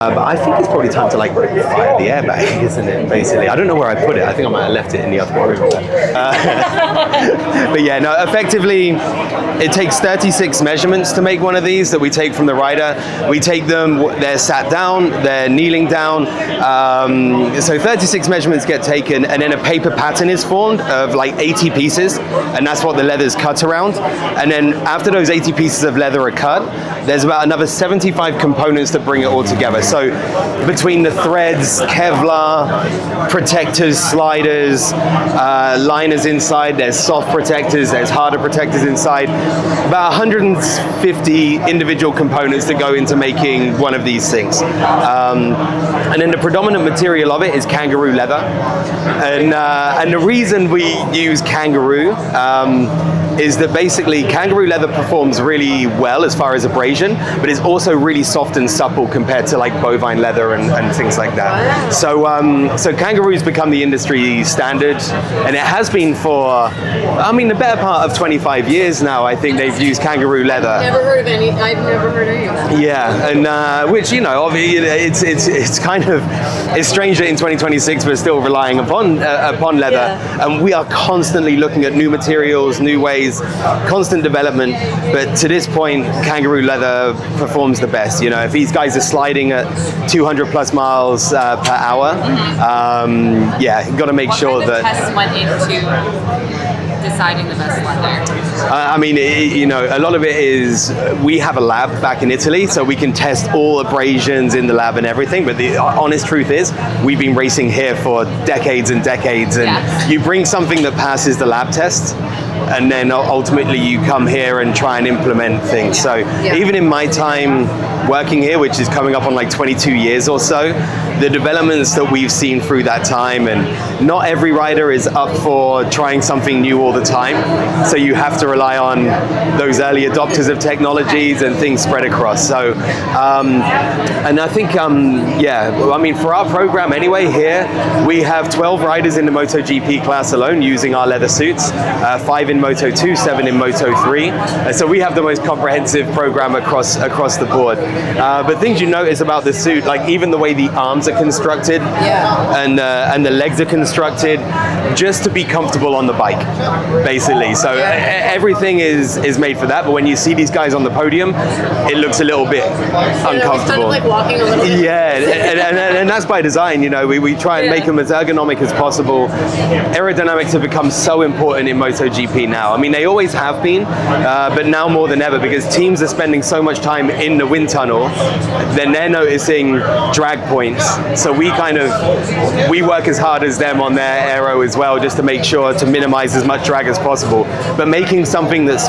But I think it's probably time to like fire the airbag, isn't it? Basically, I don't know where I put it. I think I might have left it in the other room. But yeah, no. Effectively, it takes 36 measurements to make one of these that we take from the rider. We take them. They're sat down. They're kneeling down. So 36 measurements get taken, and then a paper pattern is formed of like 80 pieces, and that's what the leather's cut around. And then after those 80 pieces of leather are cut, there's about another 75 components that bring it all together. So between the threads, Kevlar, protectors, sliders, liners inside, there's soft protectors, there's harder protectors inside, about 150 individual components that go into making one of these things. And then the predominant material of it is Kangaroo leather. And the reason we use Kangaroo is that basically Kangaroo leather performs really well as far as abrasion, but it's also really soft and supple compared to like bovine leather and things like that. So Kangaroo's become the industry standard, and it has been for, I mean, the better part of 25 years now. I think they've used Kangaroo leather. I've never heard of any of that. Yeah, and which, you know, obviously it's kind of, it's strange that in 2026 we're still relying upon leather, and we are constantly looking at new materials, new ways, constant development. But to this point, Kangaroo leather performs the best. You know, if these guys are sliding at 200 plus miles per hour, yeah, got to make sure that. What kind of tests went into deciding the best leather? I mean, you know, a lot of it is we have a lab back in Italy, so we can test all abrasions in the lab and everything. But the honest truth is, we've been racing here for decades and decades, and you bring something that passes the lab test, and then ultimately you come here and try and implement things. So even in my time working here, which is coming up on like 22 years or so, the developments that we've seen through that time, and not every rider is up for trying something new all the time. So you have to rely on those early adopters of technologies and things spread across. So, and I think, yeah, I mean, for our program anyway here, we have 12 riders in the MotoGP class alone using our leather suits, 5 in Moto2, 7 in Moto3. So we have the most comprehensive program across the board. But things you notice about the suit, like even the way the arms are constructed, and the legs are constructed, just to be comfortable on the bike, basically. So everything is made for that. But when you see these guys on the podium, it looks a little bit uncomfortable. It's kind of like walking a little bit. Yeah, and that's by design. You know, we try and make them as ergonomic as possible. Aerodynamics have become so important in MotoGP now. I mean, they always have been, but now more than ever, because teams are spending so much time in the wind tunnel, then they're noticing drag points. So we work as hard as them on their aero as well, just to make sure to minimize as much drag as possible. But making something that's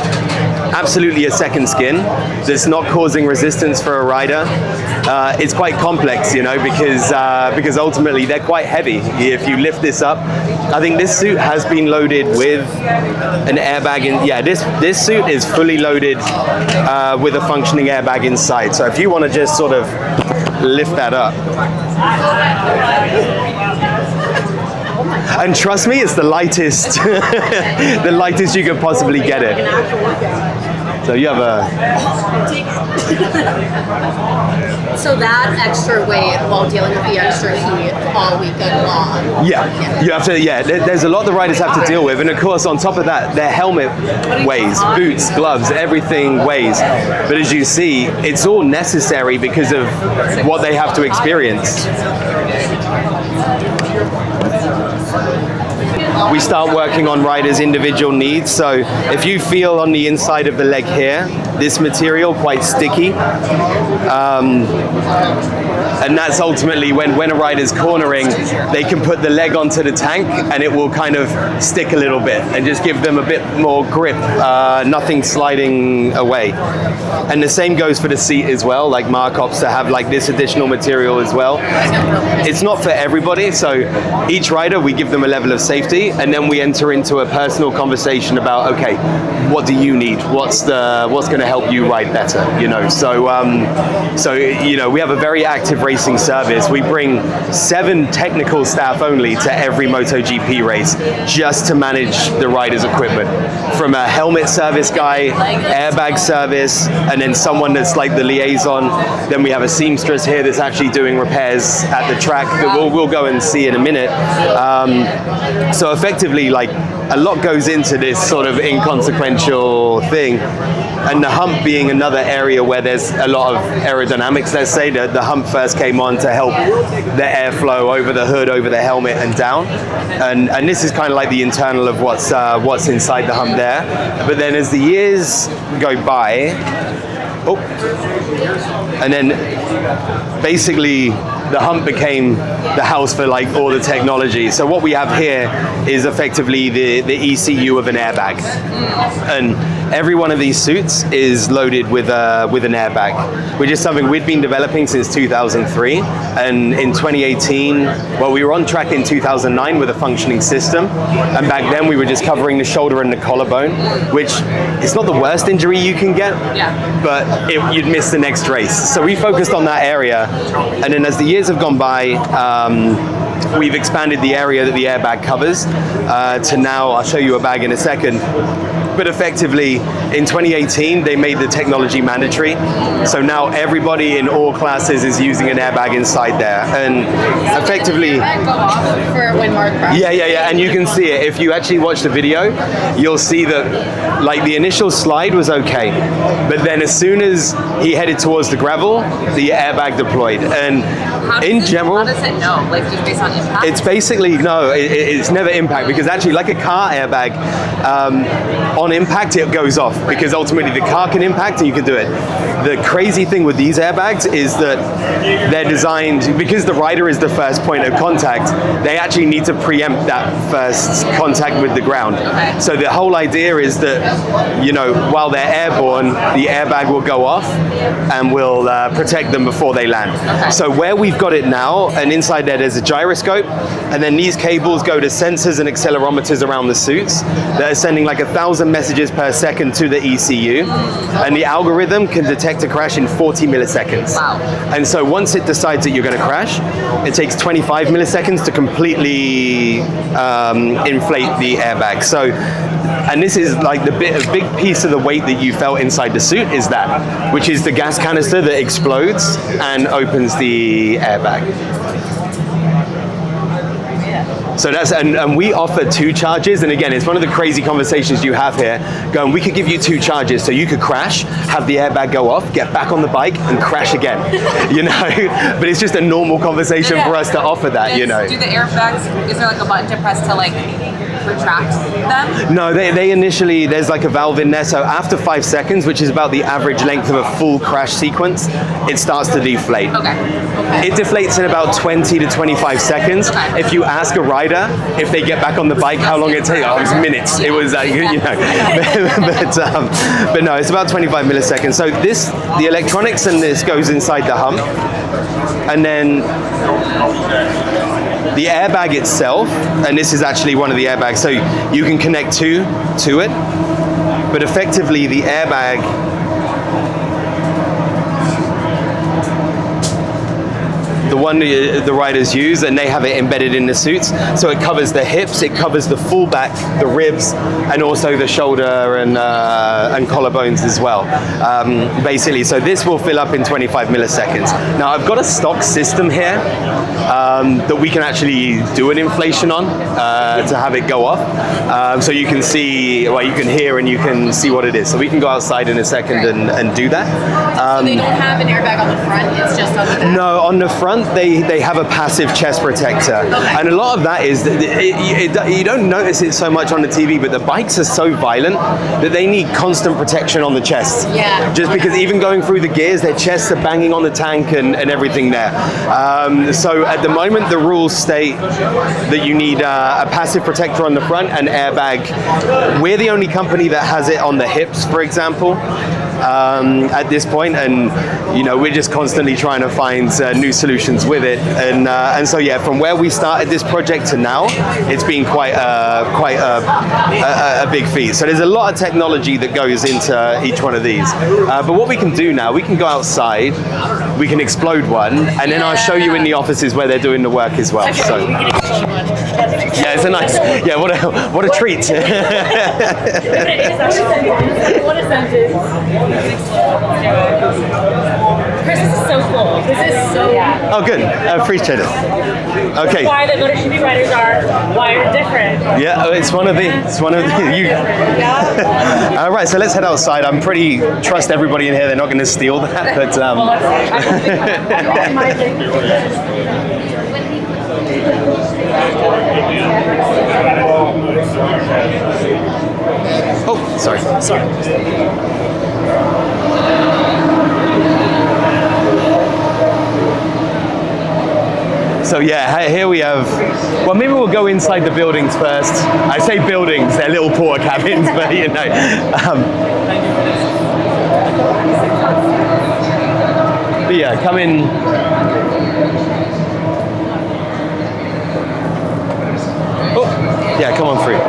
absolutely a second skin, that's not causing resistance for a rider, it's quite complex, you know, because ultimately they're quite heavy. If you lift this up, I think this suit has been loaded with an airbag in. Yeah, this suit is fully loaded with a functioning airbag inside. So if you want to just sort of lift that up. And trust me, it's the lightest, the lightest you could possibly get it. So you have a... So that extra weight while dealing with the extra heat all weekend long. Yeah, you have to, there's a lot the riders have to deal with. And of course, on top of that, their helmet weighs, boots, gloves, everything weighs. But as you see, it's all necessary because of what they have to experience. We start working on riders' individual needs. So if you feel on the inside of the leg here, this material quite sticky, and that's ultimately when a rider's cornering, they can put the leg onto the tank and it will kind of stick a little bit and just give them a bit more grip, nothing sliding away. And the same goes for the seat as well. Like Marc opts to have like this additional material as well. It's not for everybody, so each rider we give them a level of safety, great. And then we enter into a personal conversation about, okay, what do you need? What's going to help you ride better? You know, so you know, we have a very active racing service. We bring 7 technical staff only to every MotoGP race just to manage the rider's equipment, from a helmet service guy, airbag service, and then someone that's like the liaison. Then we have a seamstress here that's actually doing repairs at the track that we'll go and see in a minute. So effectively, like, a lot goes into this sort of inconsequential thing. And the hump being another area where there's a lot of aerodynamics, let's say. The hump first came on to help the airflow over the hood, over the helmet and down. And this is kind of like the internal of what's inside the hump there. But then as the years go by, and then basically the hump became the house for like all the technology. So what we have here is effectively the ECU of an airbag. And every one of these suits is loaded with an airbag, which is something we'd been developing since 2003. And in 2018, well, we were on track in 2009 with a functioning system. And back then we were just covering the shoulder and the collarbone, which is not the worst injury you can get, but you'd miss the next race. So we focused on that area. And then as the years have gone by, we've expanded the area that the airbag covers to now, I'll show you a bag in a second. But effectively, in 2018, they made the technology mandatory. So now everybody in all classes is using an airbag inside there. And effectively... Go off for when Marc crashed. Yeah. And you can see it. If you actually watch the video, you'll see that like the initial slide was okay. But then as soon as he headed towards the gravel, the airbag deployed. And in general... How does it know? Like, just based on impact? It's basically, no, it's never impact, because actually like a car airbag, on impact it goes off, because ultimately the car can impact and you can do it. The crazy thing with these airbags is that they're designed, because the rider is the first point of contact, they actually need to preempt that first contact with the ground. Okay. So the whole idea is that, you know, while they're airborne, the airbag will go off and will protect them before they land. Okay. So where we've got it now, and inside there's a gyroscope, and then these cables go to sensors and accelerometers around the suits that are sending like 1,000 messages per second to the ECU, and the algorithm can detect a crash in 40 milliseconds. Wow. And so once it decides that you're going to crash, it takes 25 milliseconds to completely inflate the airbag. So, and this is like a big piece of the weight that you felt inside the suit is that, which is the gas canister that explodes and opens the airbag. So that's, and we offer 2 charges, and again, it's one of the crazy conversations you have here, going, we could give you 2 charges, so you could crash, have the airbag go off, get back on the bike, and crash again, you know? But it's just a normal conversation for us to offer that, you know? Do the airbags, is there like a button to press to like retract them? No, they initially, there's like a valve in there, so after 5 seconds, which is about the average length of a full crash sequence, it starts to deflate. Okay. It deflates in about 20 to 25 seconds. Okay. If you ask a rider if they get back on the bike, how long it takes, it was minutes. It was, you know, but no, it's about 25 milliseconds. So the electronics and this goes inside the hump, and then the airbag itself, and this is actually one of the airbags, so you can connect to it, but effectively the airbag, the one the riders use, and they have it embedded in the suits, so it covers the hips, it covers the full back, the ribs, and also the shoulder and collarbones as well, basically. So this will fill up in 25 milliseconds. Now I've got a stock system here that we can actually do an inflation on to have it go off, so you can see, well, you can hear and you can see what it is. So we can go outside in a second and do that. So they don't have an airbag on the front, it's just on the back? No, on the front they have a passive chest protector, and a lot of that is you don't notice it so much on the TV, but the bikes are so violent that they need constant protection on the chest. Yeah. Just because even going through the gears, their chests are banging on the tank and everything there. So at the moment, the rules state that you need a passive protector on the front and airbag. We're the only company that has it on the hips, for example. At this point, and you know, we're just constantly trying to find new solutions applications with it, and so yeah, from where we started this project to now, it's been quite a big feat. So there's a lot of technology that goes into each one of these. But what we can do now, we can go outside, we can explode one, and then I'll show you in the offices where they're doing the work as well. So yeah, it's a nice, yeah, what a treat. Chris, this is so cool. This is so. Oh, good. I appreciate it. Okay. Why the MotoGP riders are wired different. Yeah, it's one of the. You. All right, so let's head outside. I'm pretty trust everybody in here. They're not going to steal that, but. Oh, sorry. So yeah, here we have, well, maybe we'll go inside the buildings first. I say buildings, they're little porta cabins, but you know. But yeah, come in. Oh, yeah, come on through.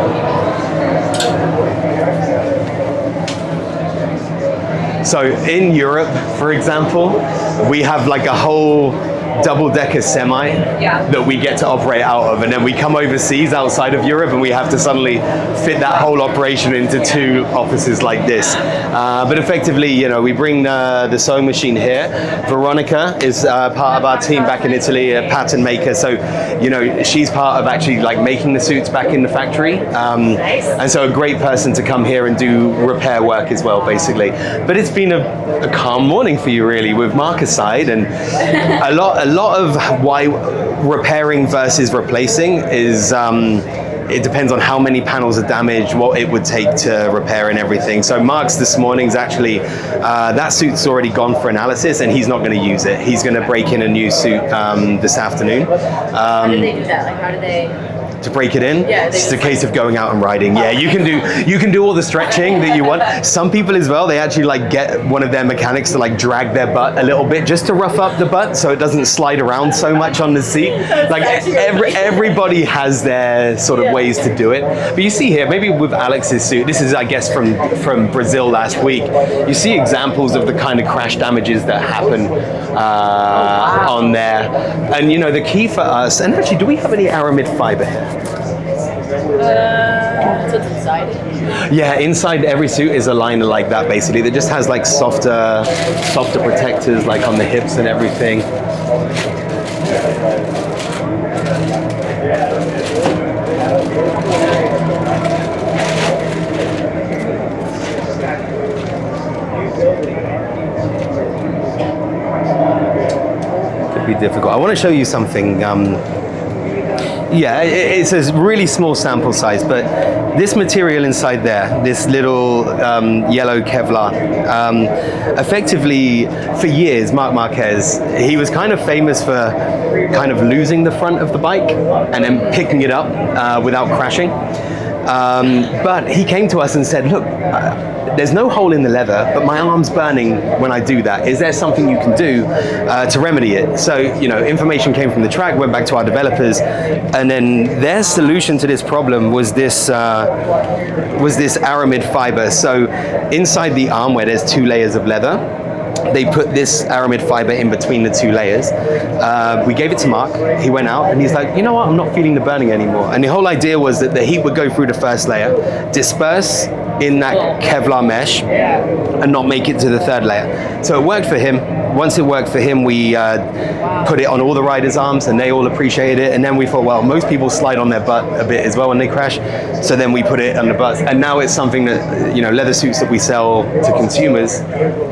So in Europe, for example, we have like a whole double-decker semi that we get to operate out of, and then we come overseas outside of Europe and we have to suddenly fit that whole operation into 2 offices like this. But effectively, you know, we bring the sewing machine here. Veronica is part of our team back in Italy, a pattern maker. So, you know, she's part of actually like making the suits back in the factory. And so a great person to come here and do repair work as well, basically. But it's been a calm morning for you, really, with Marc aside, and a lot of why repairing versus replacing is it depends on how many panels are damaged, what it would take to repair and everything. So Marc's this morning's actually, that suit's already gone for analysis and he's not going to use it. He's going to break in a new suit this afternoon. How do they do that? Like, how do they... To break it in, yeah, it's a case of going out and riding. Yeah, you can do all the stretching that you want. Some people as well, they actually like get one of their mechanics to like drag their butt a little bit just to rough up the butt so it doesn't slide around so much on the seat. Like everybody has their sort of ways to do it. But you see here, maybe with Alex's suit, this is I guess from Brazil last week. You see examples of the kind of crash damages that happen on there. And you know, the key for us, and actually, do we have any aramid fiber here? So it's inside it? Yeah, inside every suit is a liner like that, basically, that just has like softer protectors, like on the hips and everything. Could be difficult. I want to show you something. Yeah, it's a really small sample size, but this material inside there, this little yellow Kevlar, effectively for years, Marquez, he was kind of famous for kind of losing the front of the bike and then picking it up without crashing. But he came to us and said, look, there's no hole in the leather, but my arm's burning when I do that. Is there something you can do to remedy it? So, you know, information came from the track, went back to our developers, and then their solution to this problem was this aramid fiber. So inside the arm where there's 2 layers of leather, they put this aramid fiber in between the 2 layers. We gave it to Marc. He went out and he's like, you know what? I'm not feeling the burning anymore. And the whole idea was that the heat would go through the first layer, disperse in that Kevlar mesh, and not make it to the 3rd layer. So it worked for him. Once it worked for him, we put it on all the riders' arms and they all appreciated it. And then we thought, well, most people slide on their butt a bit as well when they crash. So then we put it on the butts. And now it's something that, you know, leather suits that we sell to consumers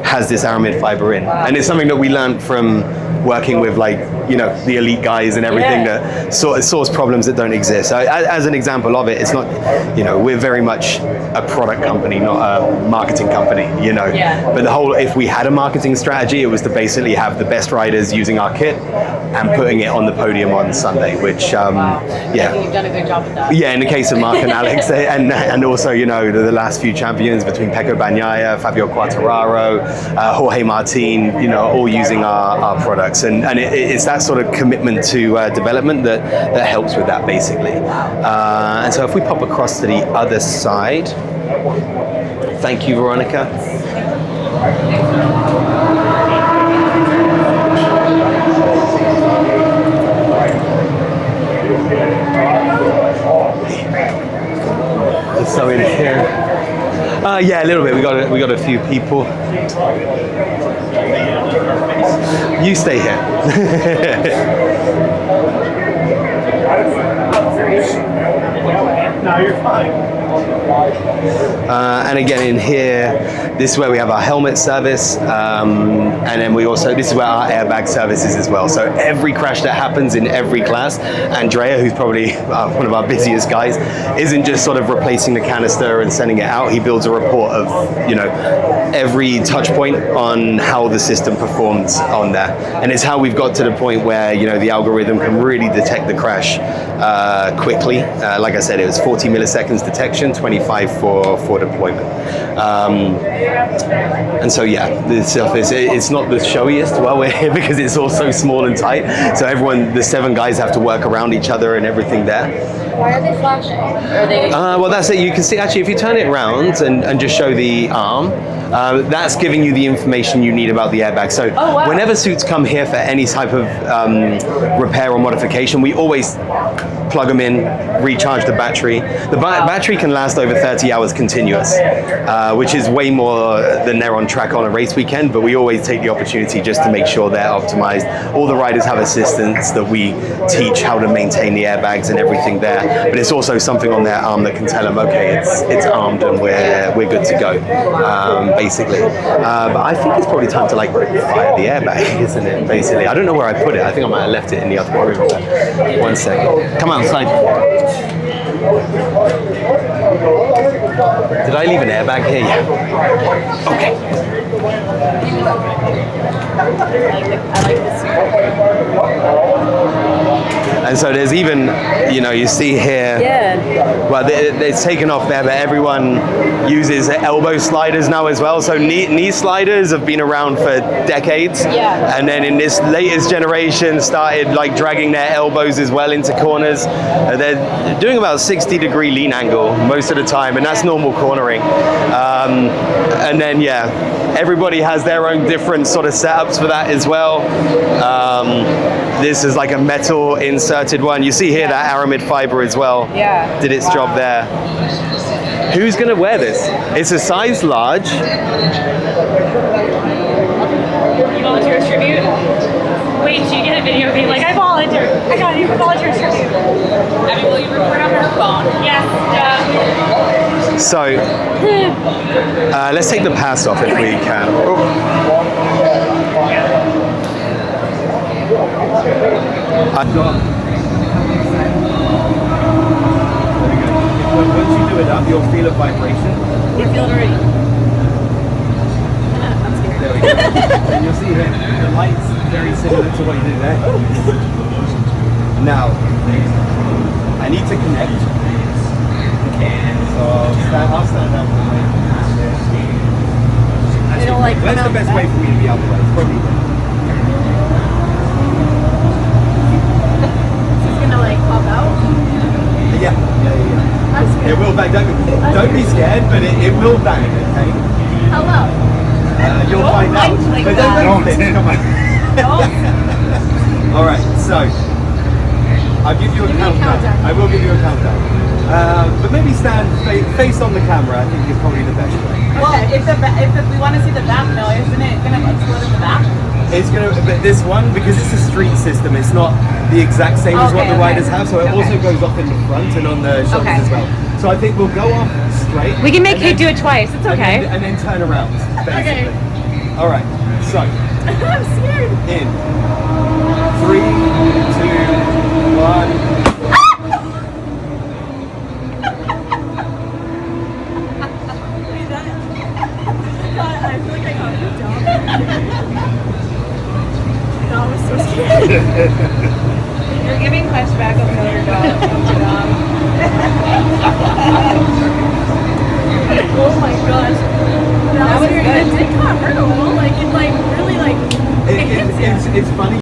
has this aramid fiber in. And it's something that we learned from working with, like, you know, the elite guys and everything that source problems that don't exist. So as an example of it, it's not, you know, we're very much a product company, not a marketing company, you know. But the whole, if we had a marketing strategy, it was to basically have the best riders using our kit and putting it on the podium on Sunday, which, I think you've done a good job with that. Yeah, in the case of Marc and Alex, and also, you know, the last few champions between Pecco Bagnaia, Fabio Quartararo, Jorge Martin, you know, all using our product. works, and it's that sort of commitment to development that helps with that, basically. And so if we pop across to the other side, thank you, Veronica. So in here, yeah, a little bit. We got a few people. You stay here. No, you're fine. And again, in here, this is where we have our helmet service, and then this is where our airbag service is as well. So every crash that happens in every class, Andrea, who's probably one of our busiest guys, isn't just sort of replacing the canister and sending it out. He builds a report of, every touch point on how the system performs on there. And it's how we've got to the point where, the algorithm can really detect the crash quickly. Like I said, it was 40 milliseconds detection, 25 for deployment. And so, yeah, this stuff it's not the showiest while we're here because it's all so small and tight. So the 7 guys have to work around each other and everything there. Why are they flashing? Are they? Well, that's it. You can see, actually, if you turn it around and just show the arm, that's giving you the information you need about the airbag. So whenever suits come here for any type of repair or modification, we always plug them in, recharge the battery. The battery can last over 30 hours continuous, which is way more than they're on track on a race weekend, but we always take the opportunity just to make sure they're optimized. All the riders have assistants that we teach how to maintain the airbags and everything there, but it's also something on their arm that can tell them, okay, it's armed and we're good to go, basically. But I think it's probably time to fire the airbag, isn't it, basically? I don't know where I put it. I think I might have left it in the other room. One second. Come outside. Did I leave an airbag here? Yeah. Okay. I like this. And so there's even, you see here, well, it's taken off there, but everyone uses elbow sliders now as well. So knee sliders have been around for decades. Yeah. And then in this latest generation started dragging their elbows as well into corners. They're doing about 60-degree lean angle most of the time, and that's normal cornering. And then, everybody has their own different sort of setups for that as well. This is like a metal inserted one. You see here that aramid fiber as well. Yeah. Did its job there. Who's gonna wear this? It's a size large. You volunteer tribute? Wait, do you get a video of being like, I volunteer. I got you, volunteer tribute. Abby, will you record on her phone? Yes, So, let's take the pass off if we can. I've got. Once you do it up, you'll feel a vibration. You feel it already. I'm scared. There we go. And you'll see here, the light's very similar to what you did there. Now, I need to connect. So I'll stand up. That's the best way for me to be out there. It's probably Pop out? Yeah. I'm scared. It will bang. Don't be scared, but it will bang, okay? How loud? You'll find out. But don't flinch, come on. Alright, so I'll give you a countdown. I will give you a countdown. But maybe stand face on the camera, I think is probably the best way. Well, if we want to see the back, though, isn't it going to explode in the back? It's gonna, but this one, because it's a street system, it's not the exact same as what the riders have, so it also goes off in the front and on the shoulders as well. So I think we'll go off straight. We can make Kate do it twice. It's okay. And then turn around, basically. Okay. All right, so. I'm scared. In 3, 2, 1. You're giving flashback of another dog. Oh my gosh. That was good. It did kind of hurt a little. It really it hits you. It's funny.